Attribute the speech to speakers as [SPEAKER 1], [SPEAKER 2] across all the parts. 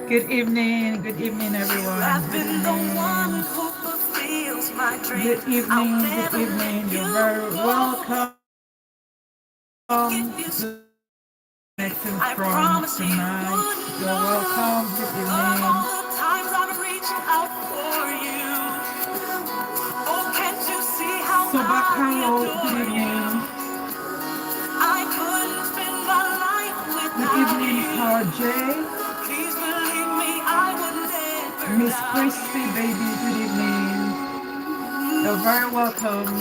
[SPEAKER 1] Good evening, everyone. Good evening. Good evening. You're very welcome to connecting from tonight. You're welcome. Good evening. Sobakalo, good evening. Good evening, Carl J. Miss Christy, baby, good evening. You're very welcome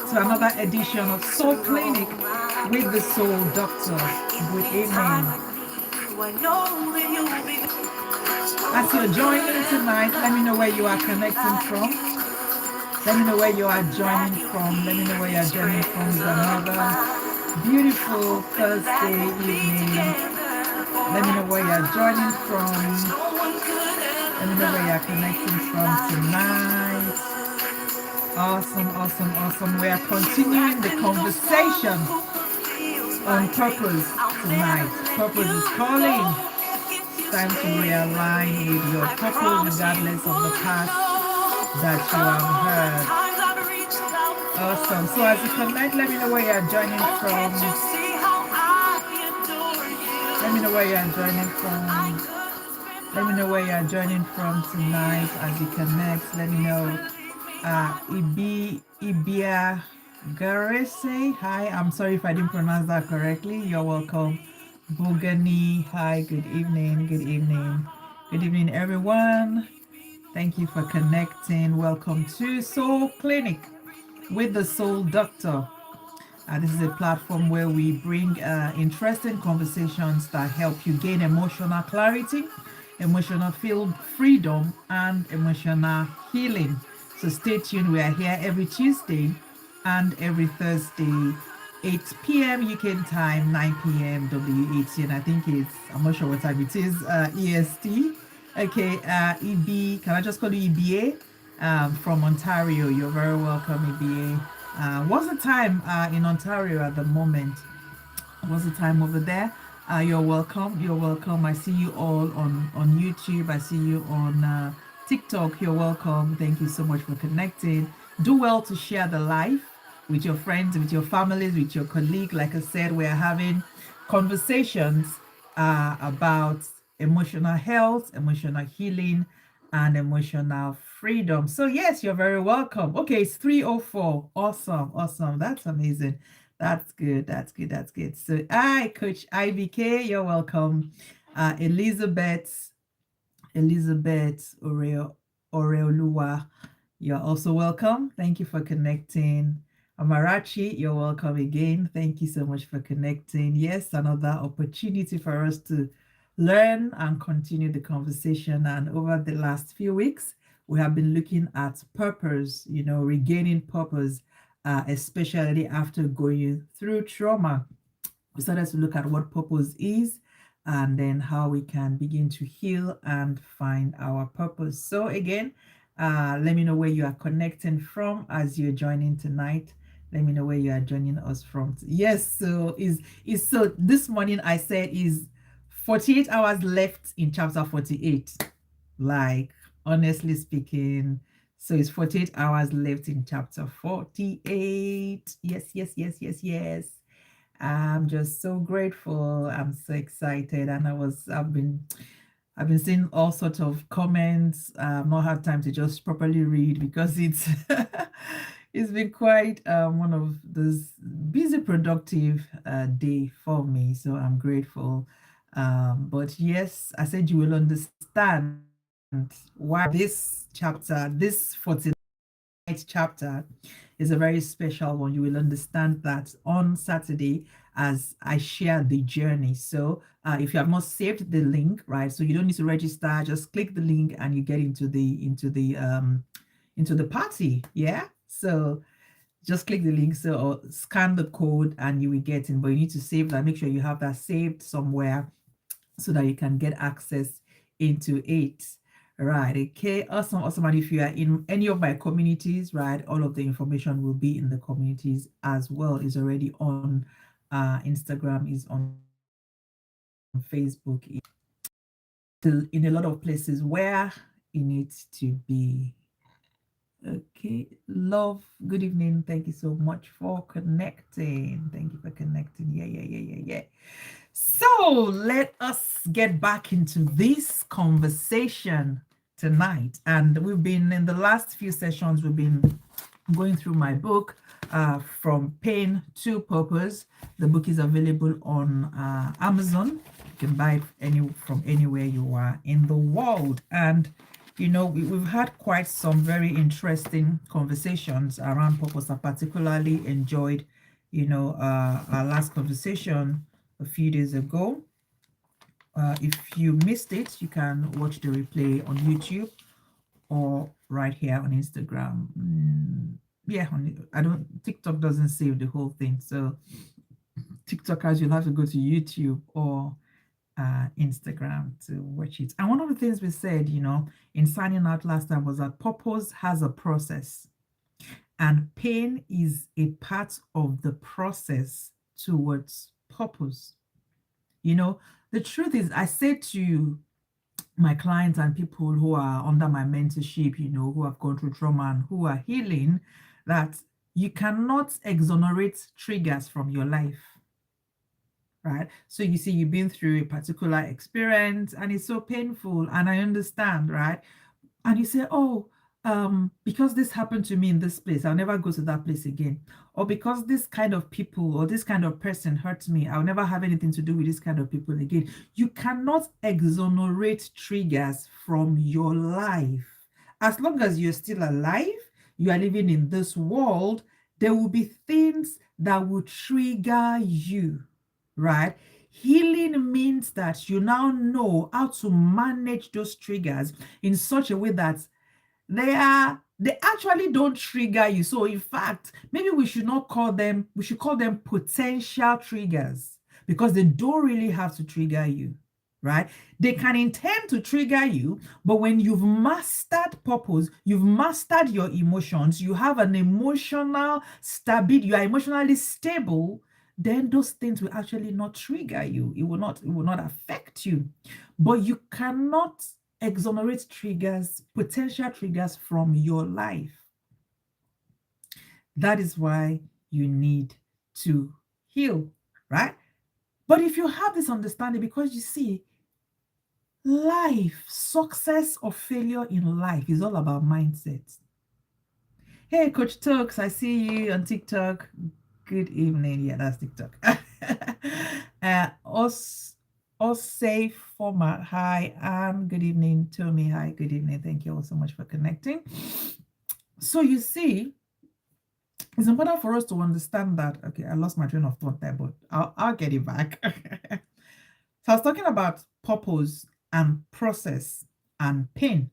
[SPEAKER 1] to another edition of Soul Clinic with the Soul Doctor. Good evening. As you're joining tonight, let me know where you are connecting from. Let me know where you are joining from. Let me know where you are joining from. It's another beautiful Thursday evening. Let me know where you are joining from. Let me know where you are connecting from tonight. Awesome. We are continuing the conversation on purpose tonight. Purpose is calling. It's time to realign with your purpose regardless of the past that you have heard. Awesome. So as you connect, let me know where you are joining from. Let me know where you are joining from. Let me know where you are joining from tonight as you connect. Let me know. Ibia Garese, hi. I'm sorry if I didn't pronounce that correctly. You're welcome. Bogani, hi. Good evening. Good evening. Good evening, everyone. Thank you for connecting. Welcome to Soul Clinic with the Soul Doctor. This is a platform where we bring interesting conversations that help you gain emotional clarity, emotional freedom, and emotional healing. So stay tuned. We are here every Tuesday and every Thursday, 8 p.m. UK time, 9 p.m. WAT. And I think I'm not sure what time it is, EST. Okay, EB, can I just call you EBA? From Ontario. You're very welcome, EBA. What's the time in Ontario at the moment? What's the time over there? You're welcome. You're welcome. I see you all on YouTube. I see you on TikTok. You're welcome. Thank you so much for connecting. Do well to share the live with your friends, with your families, with your colleague. Like I said, we're having conversations about emotional health, emotional healing, and emotional freedom. So yes, you're very welcome. Okay, it's 3:04. Awesome. That's amazing. That's good. That's good. So hi, Coach IBK, you're welcome. Elizabeth Oreoluwa, you're also welcome. Thank you for connecting. Amarachi, you're welcome again. Thank you so much for connecting. Yes, another opportunity for us to learn and continue the conversation. And over the last few weeks, we have been looking at purpose, regaining purpose, especially after going through trauma. We started to look at what purpose is and then how we can begin to heal and find our purpose. So again, let me know where you are connecting from as you're joining tonight. Let me know where you are joining us from. Yes, so is so this morning I said is 48 hours left in chapter 48. Like honestly speaking, so it's 48 hours left in chapter 48. Yes. I'm just so grateful. I'm so excited, and I've been seeing all sorts of comments. I've not had time to just properly read because it's it's been quite one of those busy, productive day for me. So I'm grateful. But yes, I said you will understand why this chapter, this 49th chapter, is a very special one. You will understand that on Saturday as I share the journey. So if you have not saved the link, right? So you don't need to register. Just click the link and you get into the party. Yeah. So just click the link. So or scan the code and you will get in. But you need to save that. Make sure you have that saved somewhere so that you can get access into it. Right. Okay. Awesome. And if you are in any of my communities, right, all of the information will be in the communities as well. Is already on Instagram, is on Facebook. in a lot of places where it needs to be. Okay, love, good evening. Thank you so much for connecting. Thank you for connecting. Yeah. So let us get back into this conversation tonight. And we've been in the last few sessions, we've been going through my book, From Pain to Purpose. The book is available on Amazon. You can buy it from anywhere you are in the world. And we've had quite some very interesting conversations around purpose. I particularly enjoyed, our last conversation a few days ago. If you missed it, you can watch the replay on YouTube or right here on Instagram. Yeah, TikTok doesn't save the whole thing. So TikTokers, you'll have to go to YouTube or Instagram to watch it. And one of the things we said, in signing out last time was that purpose has a process and pain is a part of the process towards purpose. The truth is, I said to my clients and people who are under my mentorship, who have gone through trauma and who are healing, that you cannot exonerate triggers from your life, right? So you see, you've been through a particular experience and it's so painful, and I understand, right? And you say, oh, because this happened to me in this place, I'll never go to that place again. Or because this kind of people or this kind of person hurts me, I'll never have anything to do with this kind of people again. You cannot exonerate triggers from your life. As long as you're still alive, you are living in this world, there will be things that will trigger you, right? Healing means that you now know how to manage those triggers in such a way that they actually don't trigger you. So in fact, maybe we should call them potential triggers, because they don't really have to trigger you, right? They can intend to trigger you, but when you've mastered purpose, you've mastered your emotions, you have an emotional stability, you are emotionally stable, then those things will actually not trigger you. It will not affect you. But you cannot exonerate triggers, potential triggers from your life. That is why you need to heal, right? But if you have this understanding, because you see, life, success or failure in life is all about mindset. Hey, Coach Tux, I see you on TikTok. Good evening. Yeah, that's TikTok. Us safe format. Hi, good evening. Tommy, hi, good evening. Thank you all so much for connecting. So you see, it's important for us to understand that. Okay, I lost my train of thought there, but I'll get it back. So I was talking about purpose and process and pain,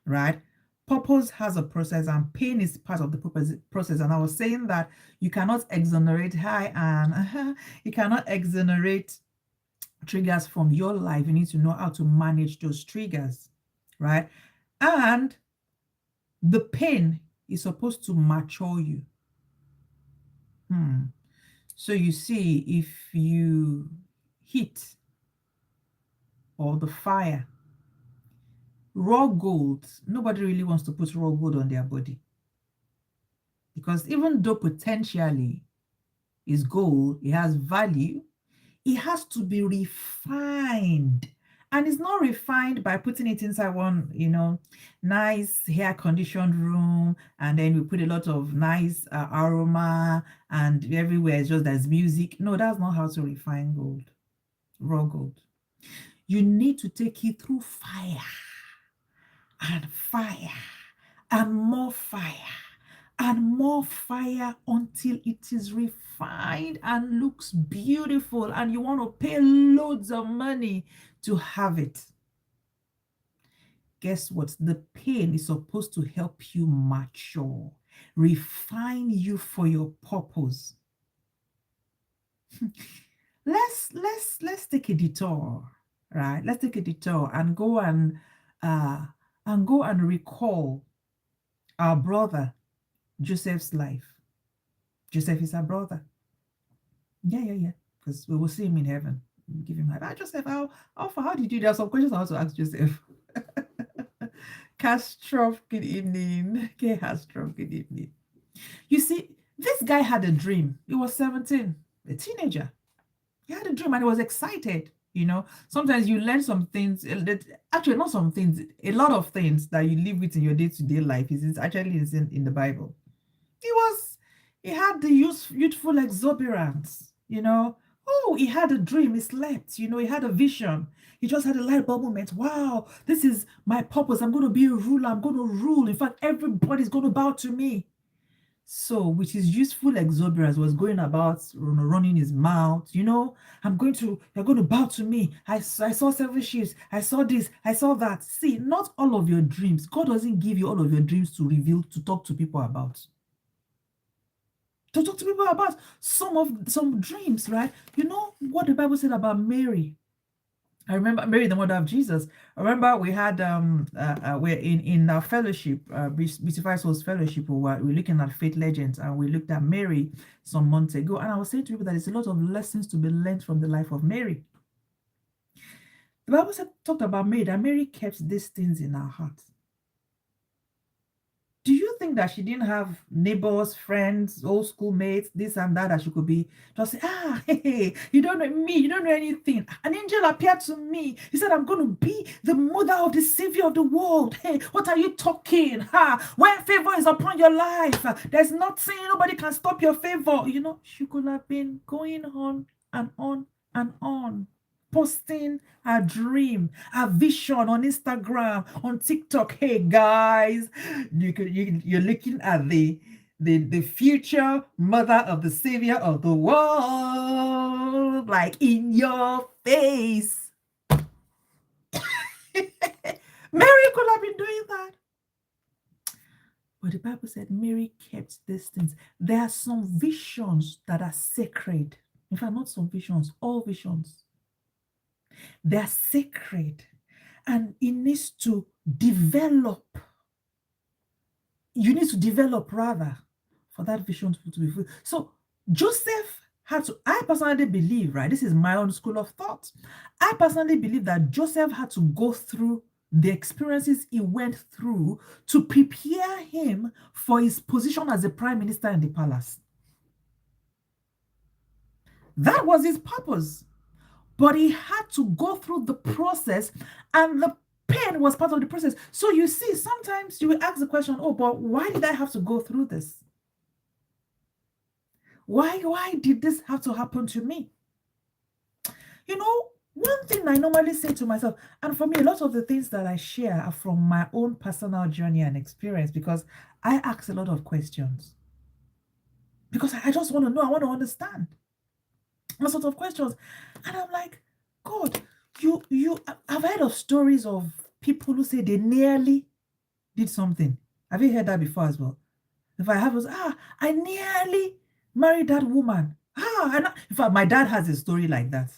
[SPEAKER 1] right? Purpose has a process and pain is part of the process. And I was saying that you cannot exonerate, you cannot exonerate triggers from your life. You need to know how to manage those triggers, right? And the pain is supposed to mature you. So you see, if you heat or the fire, raw gold, nobody really wants to put raw gold on their body, because even though potentially is gold, it has value, it has to be refined. And it's not refined by putting it inside one, nice hair conditioned room, and then we put a lot of nice aroma, and everywhere it's just there's music. No, that's not how to refine gold, raw gold. You need to take it through fire and more fire and more fire until it is refined and looks beautiful, and you want to pay loads of money to have it. Guess what? The pain is supposed to help you mature, refine you for your purpose. Let's take a detour, right? Let's take a detour and go and recall our brother Joseph's life. Joseph is our brother. Yeah, because we will see him in heaven. Give him that. Joseph, how did you? There are some questions I want to ask Joseph. Castro, good evening. Okay, Castro, good evening. You see, this guy had a dream. He was 17, a teenager. He had a dream and he was excited. Sometimes you learn some things, actually, not some things, a lot of things that you live with in your day-to-day life is actually in the Bible. He was, he had the youthful exuberance, Oh, he had a dream, he slept, he had a vision. He just had a light bulb moment. Wow, this is my purpose. I'm going to be a ruler. I'm going to rule. In fact, everybody's going to bow to me. So, with his youthful exuberance, was going about running his mouth. You're going to bow to me. I saw 7 sheep. I saw this. I saw that. See, not all of your dreams. God doesn't give you all of your dreams to reveal, to talk to people about. To talk to people about some dreams, right? You know what the Bible said about Mary. I remember Mary, the mother of Jesus. I remember we had we're in our fellowship, Beautified Souls Fellowship, we're looking at faith legends, and we looked at Mary some months ago. And I was saying to people that there's a lot of lessons to be learned from the life of Mary. The Bible talked about Mary, that Mary kept these things in her heart. Do you think that she didn't have neighbors, friends, old schoolmates, this and that she could be just say, hey, you don't know me, you don't know anything. An angel appeared to me. He said, I'm going to be the mother of the savior of the world. Hey, what are you talking? When favor is upon your life, there's nothing, nobody can stop your favor. She could have been going on and on and on, posting a dream, a vision on Instagram, on TikTok. Hey guys, you're looking at the future mother of the savior of the world, like in your face. Mary could have been doing that. But the Bible said Mary kept these things. There are some visions that are sacred. In fact, not some visions, all visions. They're sacred, and it needs to develop. You need to develop rather for that vision to be fulfilled. So Joseph had to, I personally believe, right? This is my own school of thought. I personally believe that Joseph had to go through the experiences he went through to prepare him for his position as a prime minister in the palace. That was his purpose. But he had to go through the process, and the pain was part of the process. So you see, sometimes you will ask the question, oh, but why did I have to go through this? Why did this have to happen to me? One thing I normally say to myself, and for me, a lot of the things that I share are from my own personal journey and experience, because I ask a lot of questions. Because I just want to know, I want to understand. All sorts of questions. And I'm like, God, I've heard of stories of people who say they nearly did something. Have you heard that before as well? If I have, I nearly married that woman. In fact, my dad has a story like that.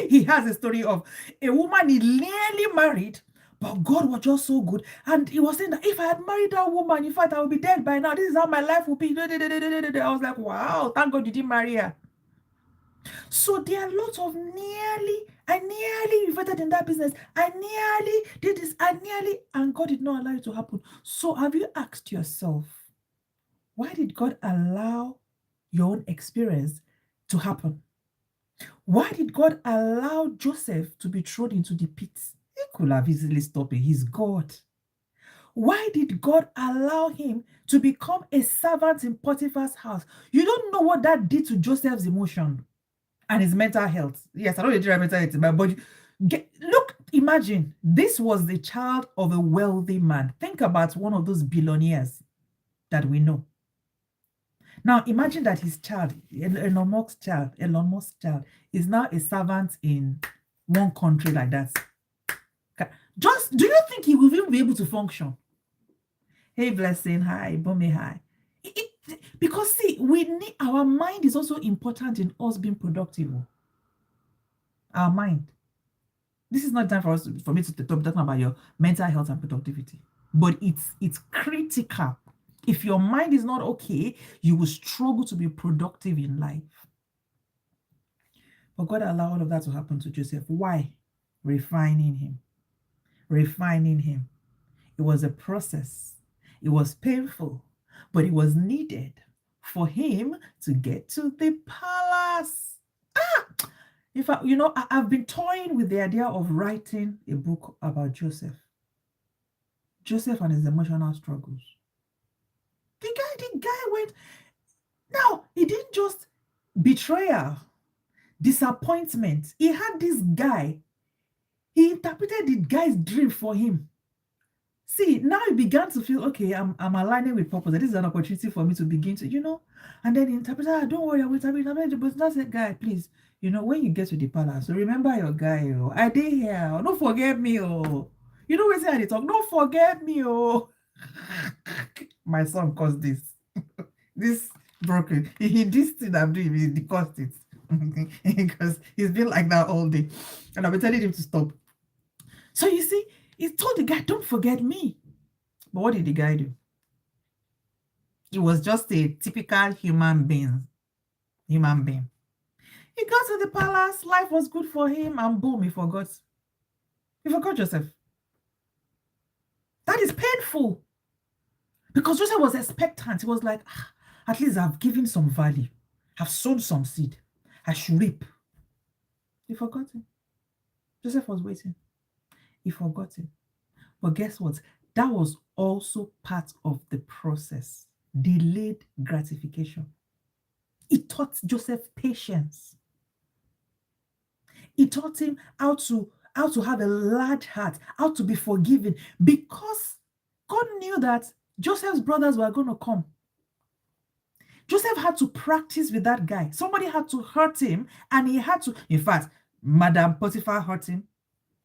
[SPEAKER 1] He has a story of a woman he nearly married, but God was just so good. And he was saying that if I had married that woman, in fact, I would be dead by now. This is how my life would be. I was like, wow, thank God you didn't marry her. So there are lots of I nearly invested in that business. I nearly did this. And God did not allow it to happen. So have you asked yourself, why did God allow your own experience to happen? Why did God allow Joseph to be thrown into the pit? He could have easily stopped it. He's God. Why did God allow him to become a servant in Potiphar's house? You don't know what that did to Joseph's emotion and his mental health. Yes, I know you did mental health, but look, imagine this was the child of a wealthy man. Think about one of those billionaires that we know. Now imagine that his child, Elon Musk's child, is now a servant in one country like that. Just, do you think he will even be able to function? Hey, Blessing, hi, Bome, hi. Because see, we need, our mind is also important in us being productive. Our mind. This is not time for me to talk about your mental health and productivity, but it's critical. If your mind is not okay, you will struggle to be productive in life. But God allowed all of that to happen to Joseph. Why? Refining him. Refining him. It was a process. It was painful, but it was needed for him to get to the palace. In fact, I've been toying with the idea of writing a book about Joseph. Joseph and his emotional struggles. The guy went. Now, he didn't just betrayal, disappointment. He had this guy. He interpreted the guy's dream for him. See, now he began to feel, okay, I'm aligning with purpose. This is an opportunity for me to begin to, and then the interpreter, don't worry, I will interpret, but that's a guy, please. When you get to the palace, so remember your guy, I did here, don't forget me, we say at the talk, don't forget me, My son caused this. This broken. This thing I'm doing, he caused it. Because he's been like that all day. And I've been telling him to stop. So you see, he told the guy, don't forget me. But what did the guy do? He was just a typical human being. He got to the palace, life was good for him, and boom, he forgot. He forgot Joseph. That is painful. Because Joseph was expectant. He was like, at least I've given some value. I've sown some seed. I should reap. He forgot him. Joseph was waiting. He forgot him. But guess what? That was also part of the process. Delayed gratification. It taught Joseph patience. It taught him how to have a large heart, how to be forgiving, because God knew that Joseph's brothers were going to come. Joseph had to practice with that guy. Somebody had to hurt him, and he had to, in fact, Madam Potiphar hurt him.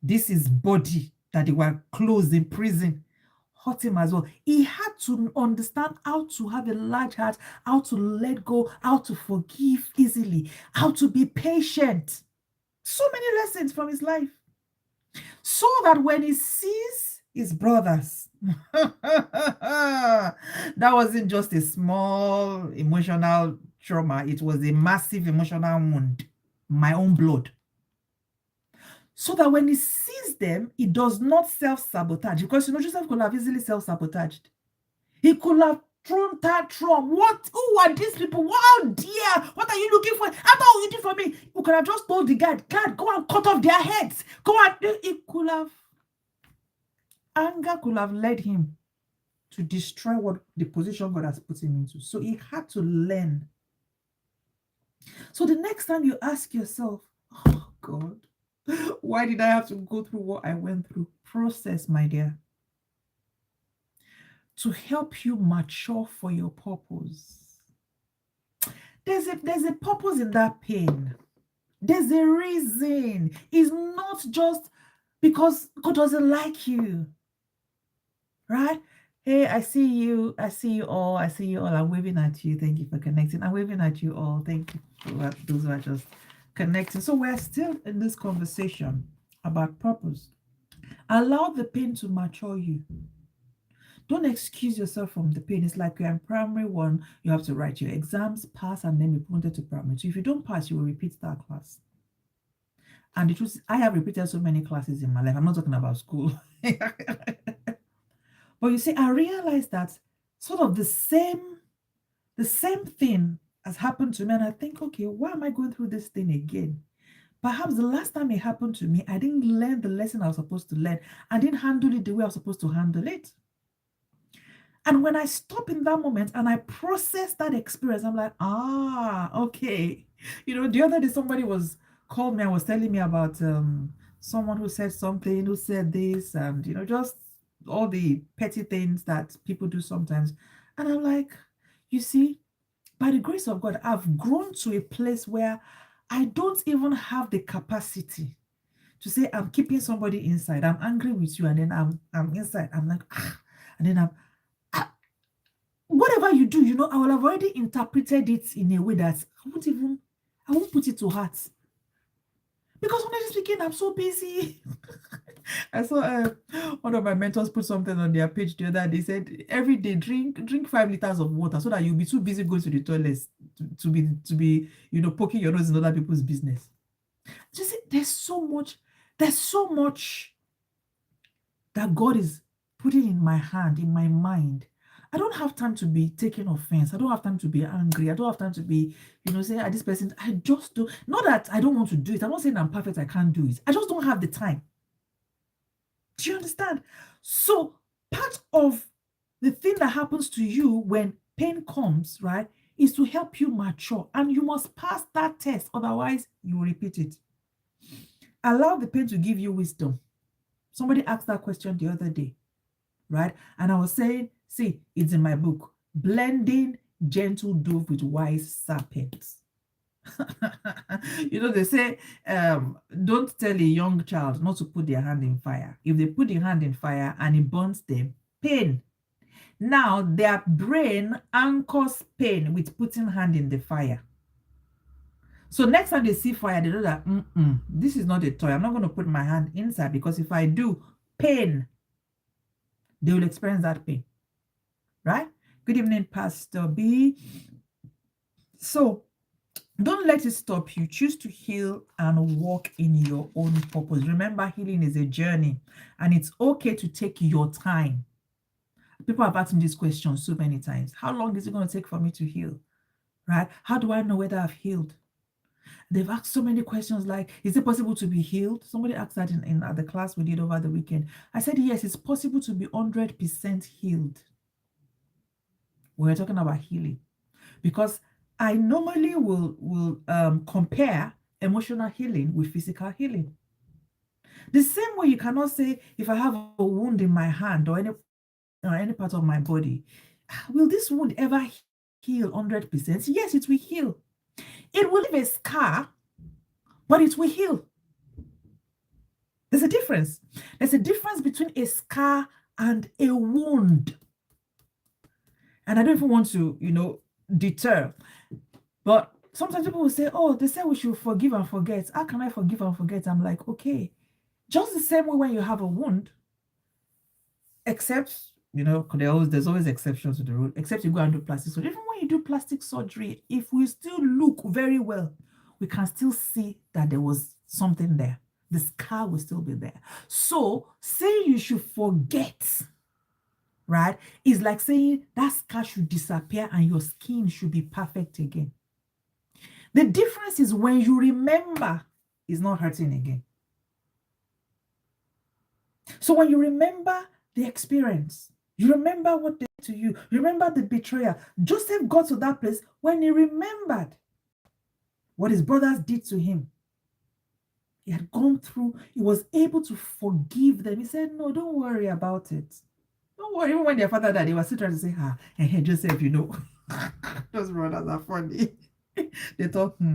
[SPEAKER 1] This is body that they were closed in prison. Hurt him as well. He had to understand how to have a large heart, how to let go, how to forgive easily, how to be patient. So many lessons from his life. So that when he sees his brothers, that wasn't just a small emotional trauma, it was a massive emotional wound. My own blood. So that when he sees them, he does not self-sabotage. Because Joseph could have easily self-sabotaged. He could have thrown tantrum. Who are these people? Wow, dear, what are you looking for? How are you looking for me? You could have just told the guard, go and cut off their heads. It could have. Anger could have led him to destroy what the position God has put him into. So he had to learn. So the next time you ask yourself, oh God, why did I have to go through what I went through? Process, my dear. To help you mature for your purpose. There's a purpose in that pain. There's a reason. It's not just because God doesn't like you. Right? Hey, I see you all. I'm waving at you. Thank you for connecting. I'm waving at you all. Thank you for those who are just connecting. So we're still in this conversation about purpose. Allow the pain to mature you. Don't excuse yourself from the pain. It's like you're in primary one, you have to write your exams, pass, and then be promoted to primary two. If you don't pass, you will repeat that class. And the truth is, I have repeated so many classes in my life. I'm not talking about school. But you see, I realized that sort of the same thing has happened to me. And I think, okay, why am I going through this thing again? Perhaps the last time it happened to me, I didn't learn the lesson I was supposed to learn. I didn't handle it the way I was supposed to handle it. And when I stop in that moment and I process that experience, I'm like, okay. The other day somebody called me and was telling me about someone who said something, who said this, and just all the petty things that people do sometimes. And I'm like, you see, by the grace of God, I've grown to a place where I don't even have the capacity to say I'm keeping somebody inside. I'm angry with you, and then I'm inside. I'm like, and then whatever you do, I will have already interpreted it in a way that I won't put it to heart. Because honestly speaking, I'm so busy. I saw one of my mentors put something on their page the other day. They said every day drink 5 liters of water so that you'll be too busy going to the toilets to be poking your nose in other people's business. Just see, there's so much that God is putting in my hand, in my mind. I don't have time to be taking offense. I don't have time to be angry. I don't have time to be, saying, this person, I just do. Not that I don't want to do it. I'm not saying I'm perfect, I can't do it. I just don't have the time. Do you understand? So part of the thing that happens to you when pain comes, right, is to help you mature. And you must pass that test. Otherwise, you will repeat it. Allow the pain to give you wisdom. Somebody asked that question the other day, right? And I was saying, see, it's in my book, Blending Gentle Dove with Wise Serpents. They say, don't tell a young child not to put their hand in fire. If they put their hand in fire and it burns them, pain. Now, their brain anchors pain with putting hand in the fire. So next time they see fire, they know that, this is not a toy. I'm not going to put my hand inside, because if I do, pain, they will experience that pain. Right? Good evening, Pastor B. So don't let it stop you. Choose to heal and walk in your own purpose. Remember, healing is a journey, and it's okay to take your time. People have asked me this question so many times. How long is it going to take for me to heal? Right? How do I know whether I've healed? They've asked so many questions like, is it possible to be healed? Somebody asked that in the class we did over the weekend. I said, yes, it's possible to be 100% healed. We're talking about healing, because I normally will compare emotional healing with physical healing. The same way you cannot say, if I have a wound in my hand or any part of my body, will this wound ever heal 100%? Yes, it will heal. It will leave a scar, but it will heal. There's a difference. There's a difference between a scar and a wound. And I don't even want to, deter. But sometimes people will say, oh, they say we should forgive and forget. How can I forgive and forget? I'm like, okay. Just the same way when you have a wound, except, there's always exceptions to the rule, except you go and do plastic surgery. Even when you do plastic surgery, if we still look very well, we can still see that there was something there. The scar will still be there. So saying you should forget, right, is like saying that scar should disappear and your skin should be perfect again. The difference is when you remember, it's not hurting again. So when you remember the experience, you remember what they did to you, you remember the betrayal. Joseph got to that place when he remembered what his brothers did to him. He had gone through, he was able to forgive them. He said, no, don't worry about it. Don't worry. Even when their father died, they were still trying to say, hey, Joseph, those brothers are funny. They thought, we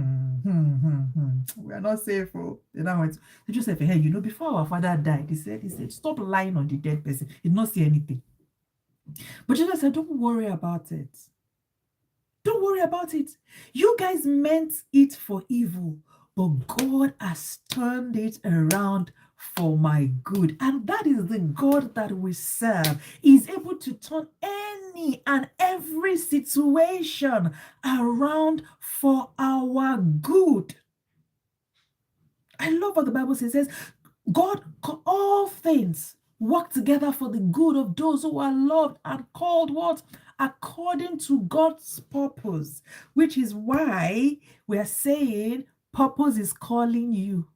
[SPEAKER 1] are not safe. Oh. They now went, Joseph, hey, before our father died, he said, stop lying on the dead person. He did not see anything. But Joseph said, don't worry about it. Don't worry about it. You guys meant it for evil, but God has turned it around for my good. And that is the God that we serve. He's able to turn any and every situation around for our good. I love what the Bible says. It says, God, all things work together for the good of those who are loved and called what? According to God's purpose, which is why we're saying purpose is calling you.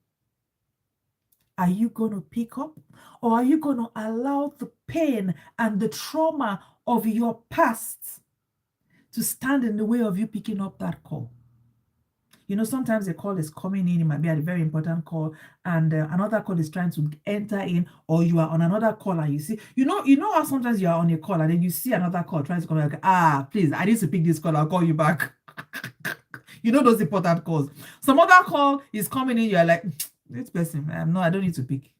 [SPEAKER 1] Are you going to pick up, or are you going to allow the pain and the trauma of your past to stand in the way of you picking up that call? Sometimes a call is coming in, it might be a very important call, and another call is trying to enter in, or you are on another call and you see, how sometimes you are on a call and then you see another call trying to come like, please, I need to pick this call, I'll call you back. Those important calls. Some other call is coming in, you're like, this person, no, I don't need to pick.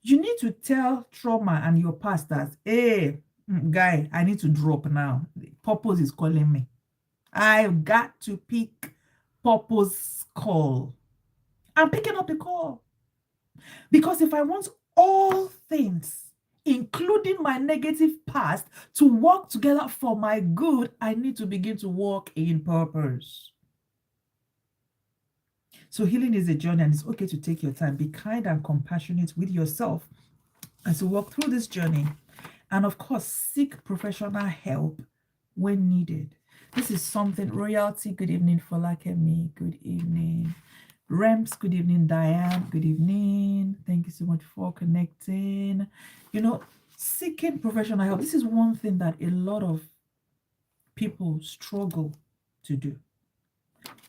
[SPEAKER 1] You need to tell trauma and your past that, hey, guy, I need to drop now. The purpose is calling me. I've got to pick purpose call. I'm picking up the call. Because if I want all things, including my negative past, to work together for my good, I need to begin to walk in purpose. So healing is a journey, and it's okay to take your time. Be kind and compassionate with yourself as you walk through this journey. And of course, seek professional help when needed. This is something, Royalty, good evening. Folakemi, good evening. Rems, good evening. Diane, good evening. Thank you so much for connecting. You know, seeking professional help, this is one thing that a lot of people struggle to do.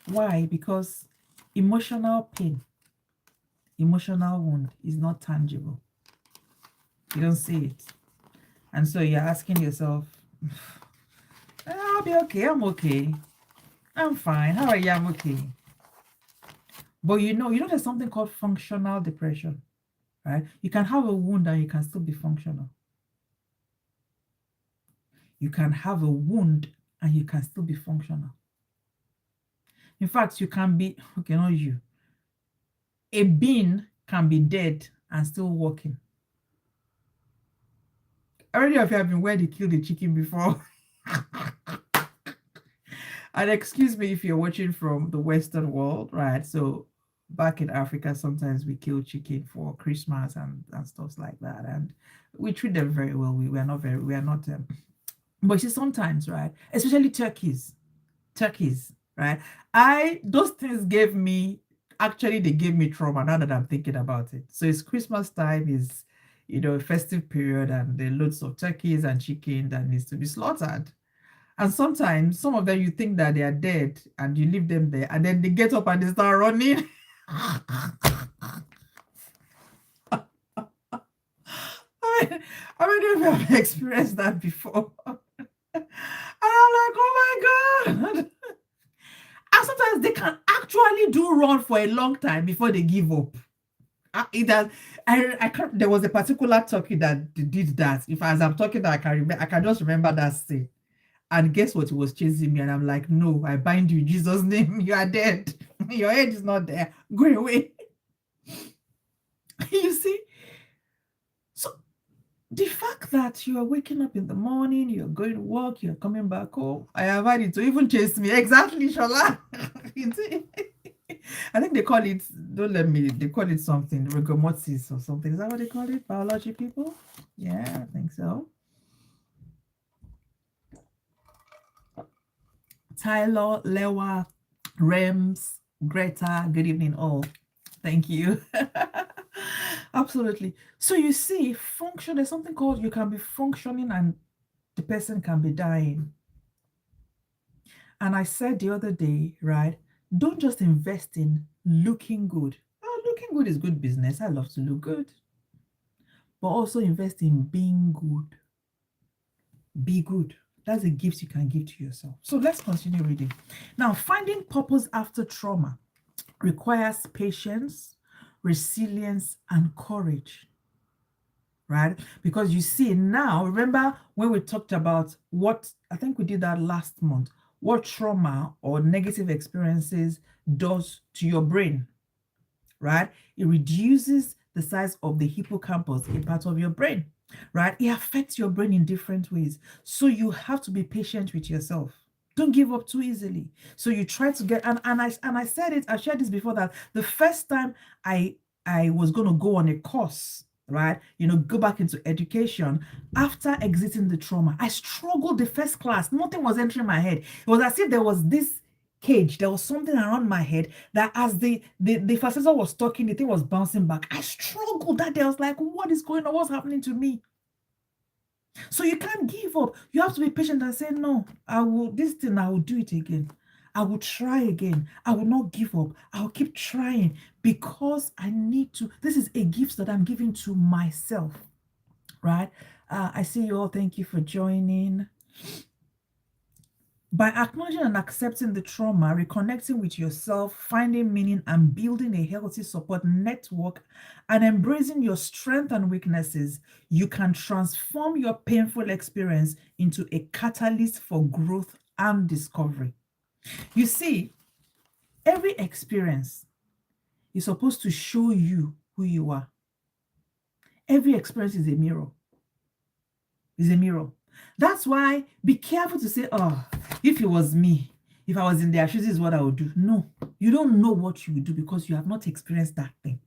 [SPEAKER 1] Why? Because emotional pain, emotional wound is not tangible. You don't see it. And so you're asking yourself, I'll be okay. I'm okay. I'm fine. How are you? I'm okay. But you know there's something called functional depression, right? You can have a wound and you can still be functional. You can have a wound and you can still be functional. In fact, you can be, okay, not you. A bean can be dead and still walking. Already of you have been where they kill the chicken before. And excuse me if you're watching from the Western world, right? So back in Africa, sometimes we kill chicken for Christmas and stuff like that. And we treat them very well. We are not but see, sometimes, right? Especially turkeys, right? Those things they gave me trauma now that I'm thinking about it. So it's Christmas time, is a festive period, and there are loads of turkeys and chicken that needs to be slaughtered. And sometimes some of them you think that they are dead and you leave them there, and then they get up and they start running. I mean, if I've experienced that before. And I'm like, oh my God. And sometimes they can actually do run for a long time before they give up. There was a particular turkey that did that. If as I'm talking, I can just remember that scene. And guess what? He was chasing me, and I'm like, no, I bind you in Jesus' name. You are dead. Your head is not there. Go away. You see? So the fact that you are waking up in the morning, you're going to work, you're coming back home, I have had it to even chase me. Exactly, Shola. You see? I think they call it, they call it something, rigomotis or something. Is that what they call it? Biology people? Yeah, I think so. Tyler, Lewa, Rems, Greta, good evening all. Thank you. Absolutely. So you see, there's something called, you can be functioning and the person can be dying. And I said the other day, right, don't just invest in looking good. Oh, looking good is good business. I love to look good. But also invest in being good. Be good. That's a gift you can give to yourself. So let's continue reading. Now, finding purpose after trauma requires patience, resilience, and courage, right? Because you see now, remember when we talked about I think we did that last month, what trauma or negative experiences does to your brain, right? It reduces the size of the hippocampus, a part of your brain, right? It affects your brain in different ways. So you have to be patient with yourself. Don't give up too easily. So you try to get, and I said it, I shared this before, that the first time I was going to go on a course, right, go back into education after exiting the trauma, I struggled the first class. Nothing was entering my head. It was as if there was this cage, there was something around my head that as the facilitator was talking, the thing was bouncing back. I struggled that day. I was like, what is going on? What's happening to me? So you can't give up. You have to be patient and say, no, I will do it again. I will try again. I will not give up. I will keep trying because I need to. This is a gift that I'm giving to myself, right? I see you all. Thank you for joining. By acknowledging and accepting the trauma, reconnecting with yourself, finding meaning, and building a healthy support network, and embracing your strengths and weaknesses, you can transform your painful experience into a catalyst for growth and discovery. You see, every experience is supposed to show you who you are. Every experience is a mirror. Is a mirror. That's why be careful to say, oh, if it was me, If I was in their shoes, this is what I would do. No, you don't know what you would do because you have not experienced that thing.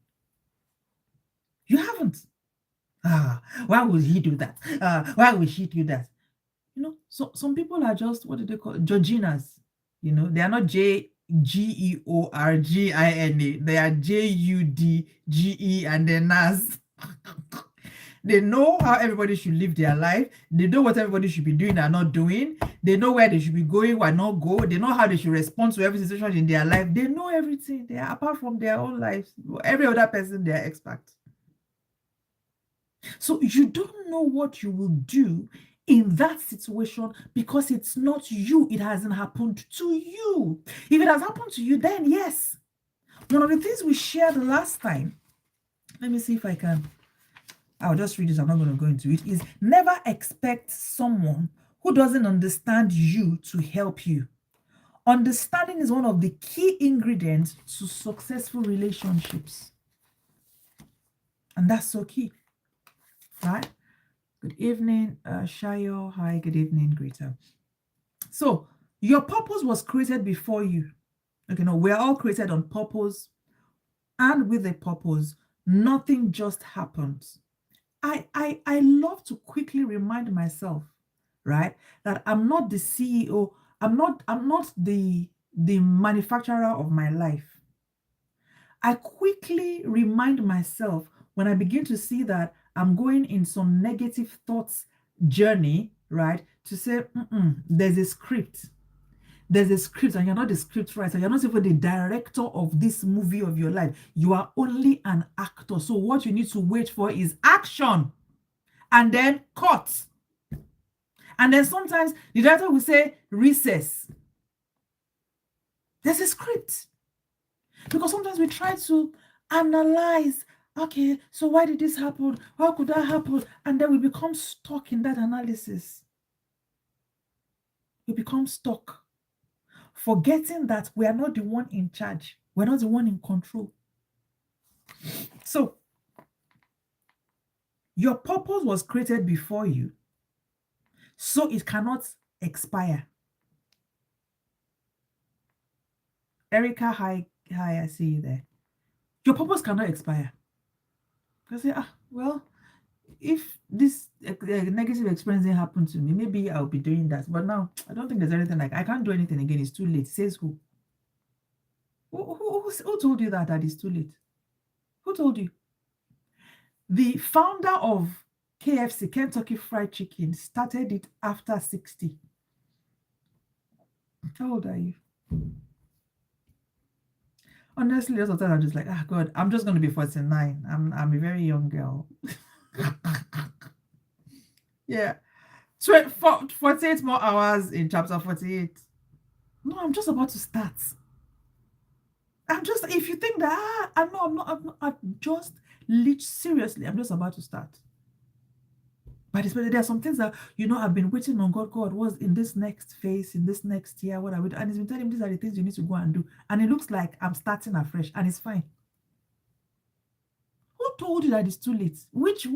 [SPEAKER 1] You haven't. Why would he do that? Why would she do that? So some people are just, what do they call it? Georginas. They are not Georgina. They are Judge and then Nas. They know how everybody should live their life. They know what everybody should be doing and not doing. They know where they should be going or not go. They know how they should respond to every situation in their life. They know everything. They are, apart from their own lives. Every other person, they are experts. So you don't know what you will do in that situation because it's not you. It hasn't happened to you. If it has happened to you, then yes. One of the things we shared last time, let me see if I can. I'll just read this. I'm not going to go into it. Is never expect someone who doesn't understand you to help you. Understanding is one of the key ingredients to successful relationships. And that's so key. Right? Good evening, Shayo. Hi, good evening, Greta. So, your purpose was created before you. Okay, no, we're all created on purpose and with a purpose. Nothing just happens. I love to quickly remind myself, right, that I'm not the CEO. I'm not the manufacturer of my life. I quickly remind myself when I begin to see that I'm going in some negative thoughts journey, right, to say, there's a script. There's a script, and you're not the script writer. You're not even the director of this movie of your life. You are only an actor. So what you need to wait for is action, and then cut. And then sometimes the director will say recess. There's a script. Because sometimes we try to analyze, okay, so why did this happen? How could that happen? And then we become stuck in that analysis. We become stuck, forgetting that we are not the one in charge. We're not the one in control. So, your purpose was created before you, so it cannot expire. Erica, hi, I see you there. Your purpose cannot expire. I say, well, if this negative experience didn't happen to me, maybe I'll be doing that. But now, I don't think there's anything like, I can't do anything again. It's too late. Says who? Who told you that it's too late? Who told you? The founder of KFC, Kentucky Fried Chicken, started it after 60. How old are you? Honestly, lots of times I'm just like, God, I'm just going to be 49. I'm a very young girl. Yeah. 48 more hours in chapter 48. No, I'm just about to start. If you think that, seriously, I'm just about to start. But there are some things that, I've been waiting on God. God, what's in this next phase, in this next year, what I would, and he's been telling me these are the things you need to go and do. And it looks like I'm starting afresh, and it's fine. Who told you that it's too late? Which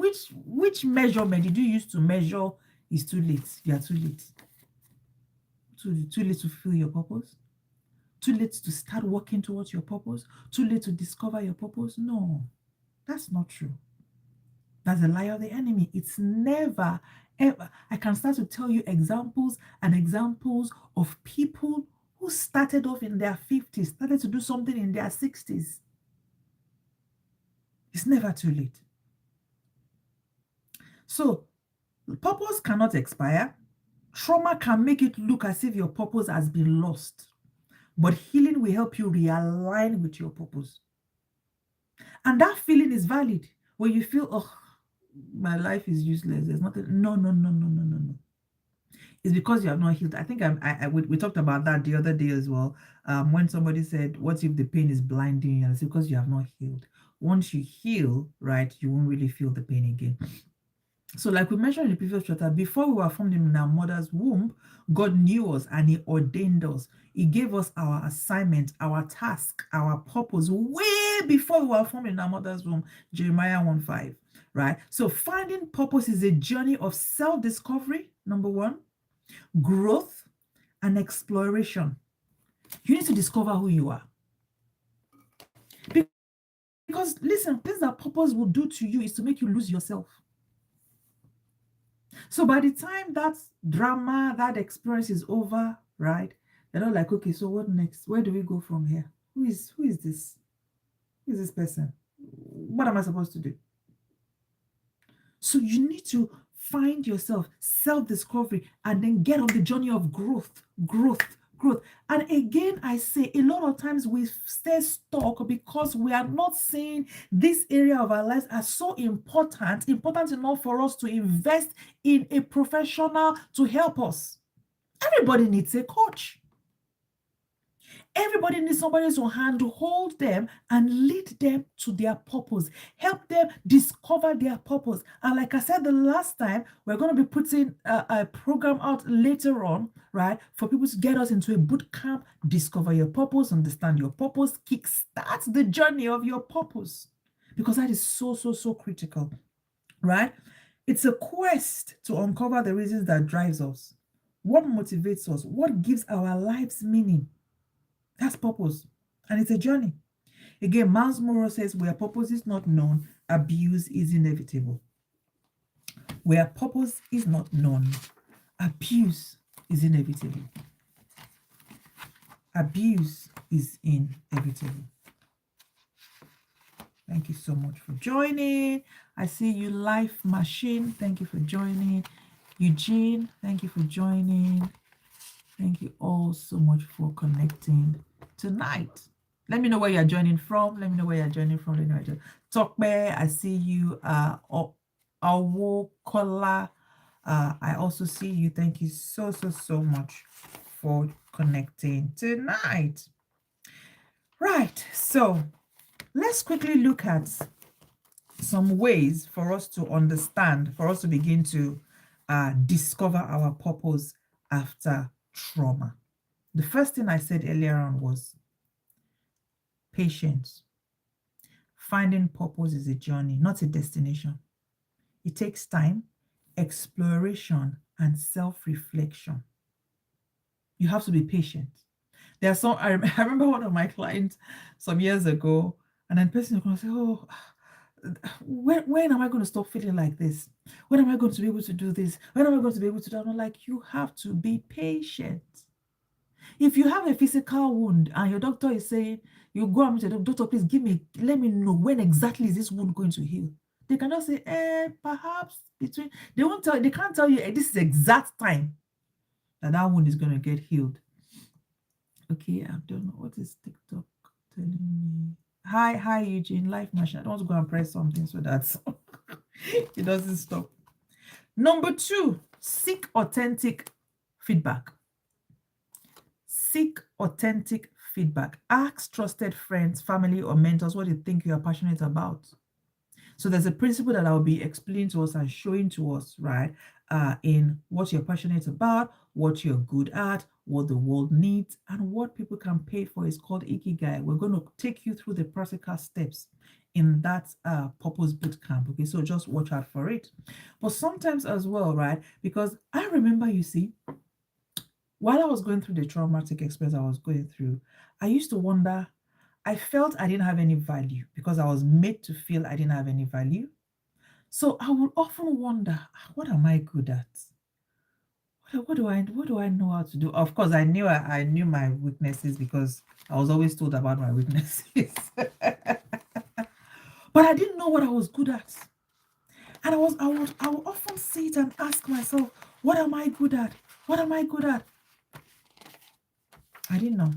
[SPEAKER 1] measurement did you use to measure it's too late? You are too late. Too late to fulfill your purpose? Too late to start working towards your purpose? Too late to discover your purpose? No, that's not true. That's a lie of the enemy. It's never, ever. I can start to tell you examples and examples of people who started off in their 50s, started to do something in their 60s. It's never too late. So, purpose cannot expire. Trauma can make it look as if your purpose has been lost. But healing will help you realign with your purpose. And that feeling is valid. When you feel, my life is useless. There's nothing. No. It's because you have not healed. I think we talked about that the other day as well. When somebody said, what if the pain is blinding you? And it's because you have not healed. Once you heal, right, you won't really feel the pain again. So like we mentioned in the previous chapter, before we were formed in our mother's womb, God knew us and he ordained us. He gave us our assignment, our task, our purpose way before we were formed in our mother's womb. Jeremiah 1:5, right? So finding purpose is a journey of self-discovery, number one, growth and exploration. You need to discover who you are. Because listen, things that purpose will do to you is to make you lose yourself. So by the time that drama, that experience is over, right? They're not like, okay, so what next? Where do we go from here? Who is this? Who is this person? What am I supposed to do? So you need to find yourself, self-discovery, and then get on the journey of growth, growth, growth. And again, I say a lot of times we stay stuck because we are not seeing this area of our lives as so important, important enough for us to invest in a professional to help us. Everybody needs a coach. Everybody needs somebody to hand to hold them and lead them to their purpose, help them discover their purpose. And like I said the last time, we're going to be putting a program out later on, right, for people to get us into a boot camp, discover your purpose, understand your purpose, kickstart the journey of your purpose, because that is so, so, so critical, right? It's a quest to uncover the reasons that drives us, what motivates us, what gives our lives meaning. That's purpose. And it's a journey. Again, Miles Monroe says, where purpose is not known, abuse is inevitable. Where purpose is not known, abuse is inevitable. Abuse is inevitable. Thank you so much for joining. I see you, Life Machine. Thank you for joining. Eugene, thank you for joining. Thank you all so much for connecting tonight. Let me know where you're joining from. Let me know where you're joining from. Let me know. Tokbe, I see you. Awokola, I also see you. Thank you so, so, so much for connecting tonight. Right, so let's quickly look at some ways for us to understand, for us to begin to discover our purpose after trauma. The first thing I said earlier on was patience. Finding purpose is a journey, not a destination. It takes time, exploration, and self-reflection. You have to be patient. There are some, I remember one of my clients some years ago, and then person was going to say, oh, when am I going to stop feeling like this? When am I going to be able to do this? When am I going to be able to do that? I'm like, you have to be patient. If you have a physical wound and your doctor is saying, you go and meet your doctor, please let me know when exactly is this wound going to heal. They cannot say, perhaps between, they can't tell you this is exact time that wound is going to get healed. Okay, I don't know. What is TikTok telling me? Hi, Eugene, Life Machine. I don't want to go and press something so that it doesn't stop. Number 2, seek authentic feedback. Seek authentic feedback. Ask trusted friends, family, or mentors what you think you are passionate about. So there's a principle that I'll be explaining to us and showing to us, right, in what you're passionate about, what you're good at, what the world needs, and what people can pay for. Is called Ikigai. We're going to take you through the practical steps in that purpose boot camp. Okay, so just watch out for it. But sometimes as well, right, because I remember, you see, while I was going through the traumatic experience I was going through, I used to wonder, I felt I didn't have any value because I was made to feel I didn't have any value. So I would often wonder, what am I good at? What do I know how to do? Of course, I knew my weaknesses because I was always told about my weaknesses. But I didn't know what I was good at. And I would often sit and ask myself, what am I good at? What am I good at? I didn't know.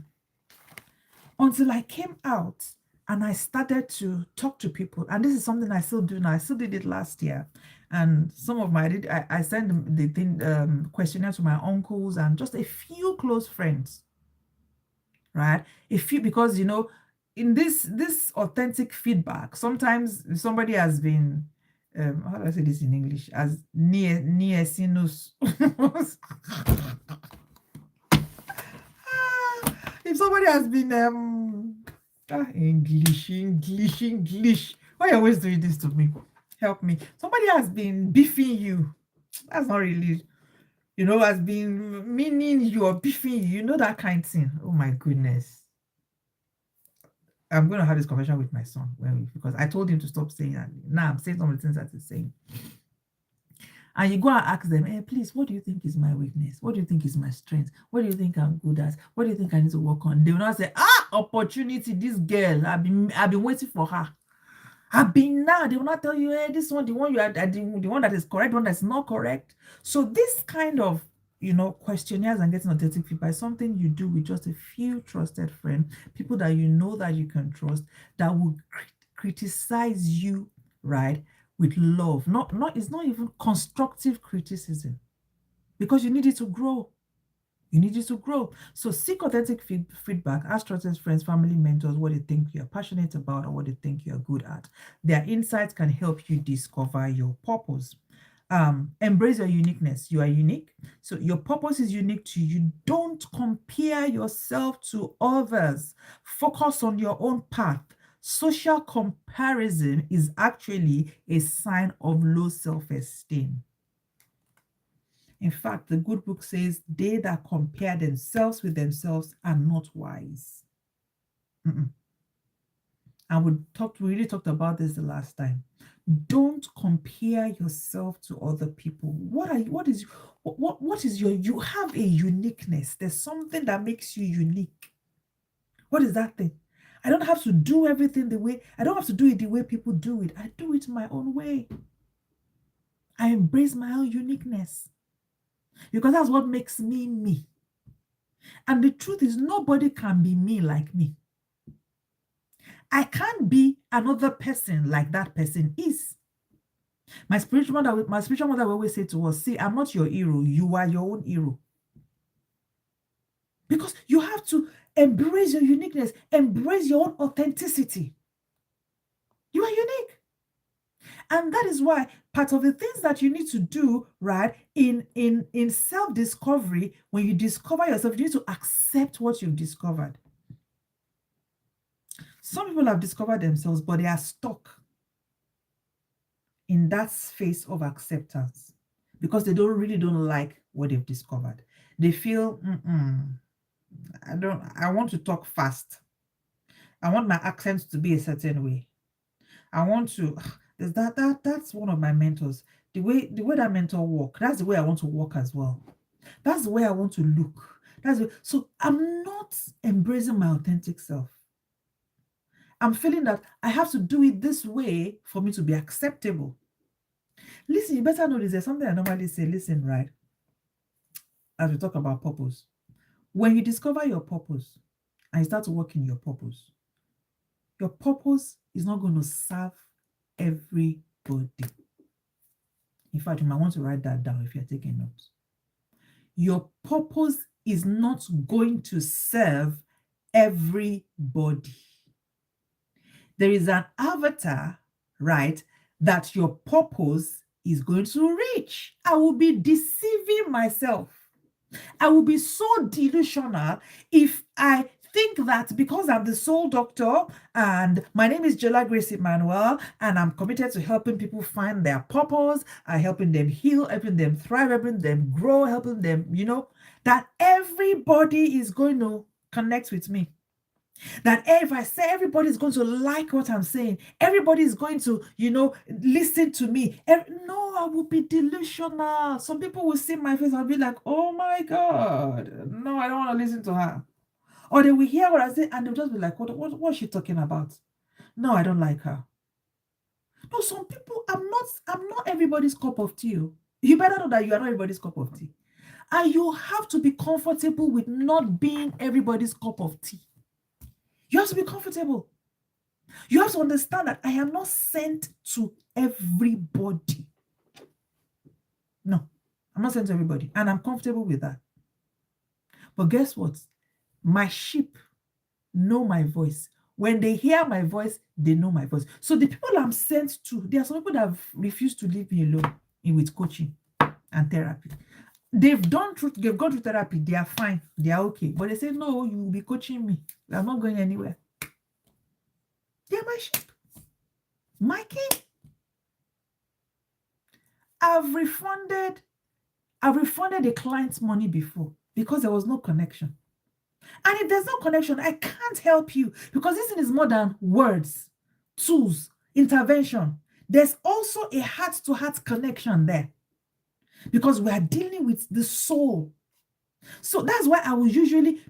[SPEAKER 1] Until I came out and I started to talk to people. And this is something I still do now. I still did it last year. And some of I sent the thing, questionnaire to my uncles and just a few close friends, right? A few, because, you know, in this authentic feedback, sometimes somebody has been, how do I say this in English? As near sinus. If somebody has been English. Why are you always doing this to me? Help me. Somebody has been beefing you. That's not really. Has been meaning you or beefing you, that kind of thing. Oh my goodness. I'm going to have this conversation with my son because I told him to stop saying that. Now I'm saying some of the things that he's saying. And you go and ask them, hey, please, what do you think is my weakness? What do you think is my strength? What do you think I'm good at? What do you think I need to work on? They will not say, opportunity, this girl, I've been waiting for her. They will not tell you, hey, this one, the one you are, the one that is correct, the one that's not correct. So this kind of, questionnaires and getting authentic feedback is something you do with just a few trusted friends, people that you know that you can trust, that will criticize you, right, with love. It's not even constructive criticism, because you need it to grow. You need it to grow. So seek authentic feedback. Ask trusted friends, family, mentors what they think you're passionate about or what they think you're good at. Their insights can help you discover your purpose. Embrace your uniqueness. You are unique. So your purpose is unique to you. Don't compare yourself to others. Focus on your own path. Social comparison is actually a sign of low self-esteem. In fact, the good book says, they that compare themselves with themselves are not wise. And we really talked about this the last time. Don't compare yourself to other people. What is you have a uniqueness. There's something that makes you unique. What is that thing? I don't have to do everything I don't have to do it the way people do it. I do it my own way. I embrace my own uniqueness, because that's what makes me me. And the truth is, nobody can be me like me. I can't be another person like that person is. My spiritual mother will always say to us, see, I'm not your hero. You are your own hero. Because you have to embrace your uniqueness, embrace your own authenticity. You are unique. And that is why part of the things that you need to do, right, in self-discovery, when you discover yourself, you need to accept what you've discovered. Some people have discovered themselves, but they are stuck in that space of acceptance because they don't like what they've discovered. They feel, I want to talk fast. I want my accent to be a certain way. I want to, that's one of my mentors. The way that mentor walk, that's the way I want to walk as well. That's the way I want to look. So I'm not embracing my authentic self. I'm feeling that I have to do it this way for me to be acceptable. Listen, you better know this. There's something I normally say, listen, right? As we talk about purpose. When you discover your purpose and you start to work in your purpose is not going to serve everybody. In fact, you might want to write that down if you're taking notes. Your purpose is not going to serve everybody. There is an avatar, right, that your purpose is going to reach. I will be deceiving myself. I will be so delusional if I think that because I'm the soul doctor and my name is Jola-Grace Emmanuel and I'm committed to helping people find their purpose, helping them heal, helping them thrive, helping them grow, helping them, that everybody is going to connect with me. That if I say everybody's going to like what I'm saying, everybody is going to, listen to me. No, I will be delusional. Some people will see my face and be like, oh my God, no, I don't want to listen to her. Or they will hear what I say and they'll just be like, what is she talking about? No, I don't like her. No, some people, I'm not everybody's cup of tea. You better know that you are not everybody's cup of tea. And you have to be comfortable with not being everybody's cup of tea. You have to be comfortable. You have to understand that I am not sent to everybody. No, I'm not sent to everybody. And I'm comfortable with that. But guess what? My sheep know my voice. When they hear my voice, they know my voice. So the people I'm sent to, there are some people that have refused to leave me alone with coaching and therapy. They've gone through therapy. They are fine. They are okay. But they say, no, you will be coaching me. I'm not going anywhere. They're my sheep. My king. I've refunded I've refunded a client's money before because there was no connection. And if there's no connection, I can't help you because this thing is more than words, tools, intervention. There's also a heart-to-heart connection there because we are dealing with the soul. So that's why I will usually,